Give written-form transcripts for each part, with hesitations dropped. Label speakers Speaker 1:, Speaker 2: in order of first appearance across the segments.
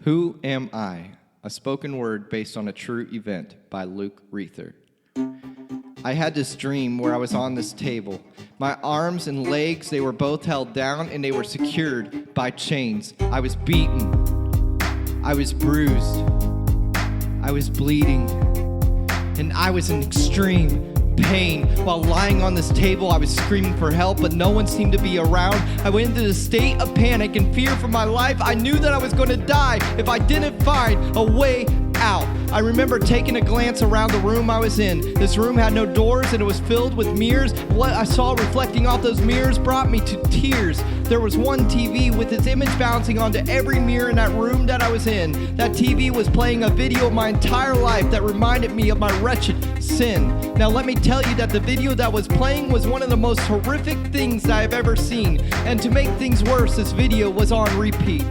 Speaker 1: Who Am I? A spoken word based on a true event by Luke Reether. I had this dream where I was on this table. My arms and legs, they were both held down and they were secured by chains. I was beaten. I was bruised. I was bleeding. And I was in extreme pain. While lying on this table, I was screaming for help, but no one seemed to be around. I went into a state of panic and fear for my life. I knew that I was going to die if I didn't find a way out. I remember taking a glance around the room I was in. This room had no doors and it was filled with mirrors. What I saw reflecting off those mirrors brought me to tears. There was one TV with its image bouncing onto every mirror in that room that I was in. That TV was playing a video of my entire life that reminded me of my wretched sin. Now let me tell you that the video that was playing was one of the most horrific things that I've ever seen. And to make things worse, this video was on repeat.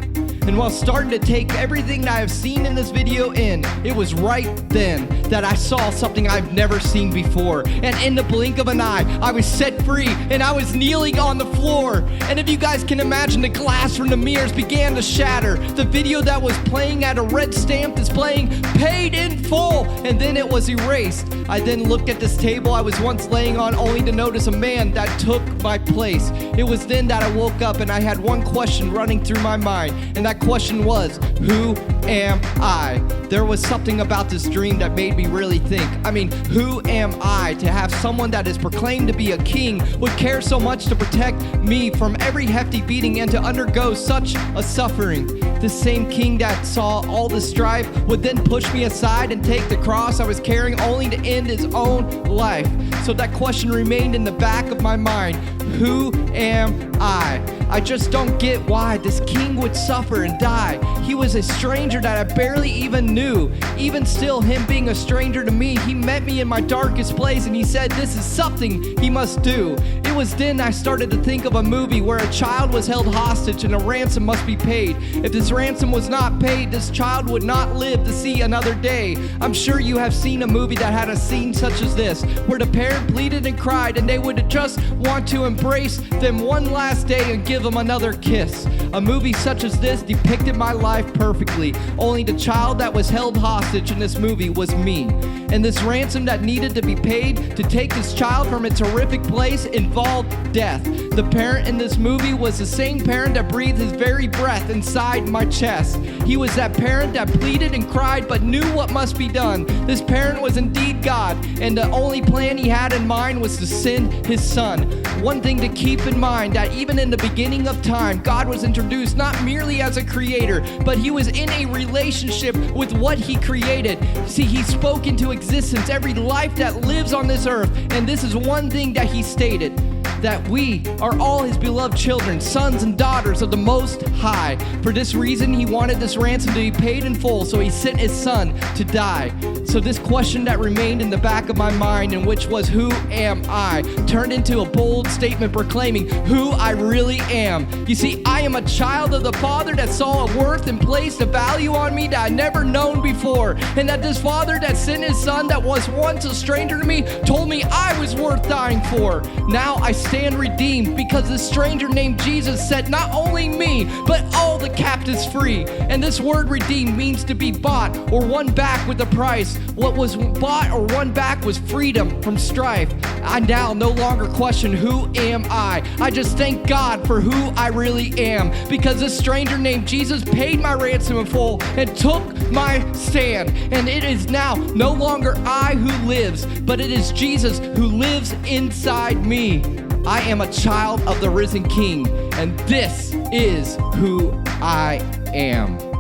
Speaker 1: And while starting to take everything that I have seen in this video in, it was right then that I saw something I've never seen before. And in the blink of an eye, I was set free and I was kneeling on the floor. And if you guys can imagine, the glass from the mirrors began to shatter. The video that was playing had a red stamp displaying "paid in full," and then it was erased. I then looked at this table I was once laying on only to notice a man that took my place. It was then that I woke up and I had one question running through my mind, and that question was, who am I? There was something about this dream that made me really think. I mean, who am I to have someone that is proclaimed to be a king would care so much to protect me from every hefty beating and to undergo such a suffering? The same king that saw all the strife would then push me aside and take the cross I was carrying only to end his own life. So that question remained in the back of my mind. Who am I? I just don't get why this king would suffer and die. He was a stranger that I barely even knew. Even still, him being a stranger to me, he met me in my darkest place and he said this is something he must do. It was then I started to think of a movie where a child was held hostage and a ransom must be paid. If this ransom was not paid, this child would not live to see another day. I'm sure you have seen a movie that had a scene such as this, where the parent pleaded and cried and they would just want to embrace them one last day and give them another kiss. A movie such as this depicted my life perfectly, only the child that was held hostage in this movie was me. And this ransom that needed to be paid to take this child from its horrific place involved death. The parent in this movie was the same parent that breathed his very breath inside my chest. He was that parent that pleaded and cried but knew what must be done. This parent was indeed God, and the only plan he had in mind was to send his son. One thing to keep in mind, that even in the beginning of time, God was introduced not merely as a creator, but he was in a relationship with what he created. See, he spoke into existence every life that lives on this earth, and this is one thing that he stated: that we are all his beloved children, sons and daughters of the Most High. For this reason, he wanted this ransom to be paid in full, so he sent his son to die. So this question that remained in the back of my mind, and which was, who am I, turned into a bold statement proclaiming who I really am. You see, I am a child of the Father that saw a worth and placed a value on me that I never known before. And that this Father that sent his son that was once a stranger to me told me I was worth dying for. Now I stand redeemed because this stranger named Jesus set not only me, but all the captives free. And this word redeemed means to be bought or won back with a price. What was bought or won back was freedom from strife. I now no longer question who am I. I just thank God for who I really am, because this stranger named Jesus paid my ransom in full and took my stand. And it is now no longer I who lives, but it is Jesus who lives inside me. I am a child of the risen King, and this is who I am.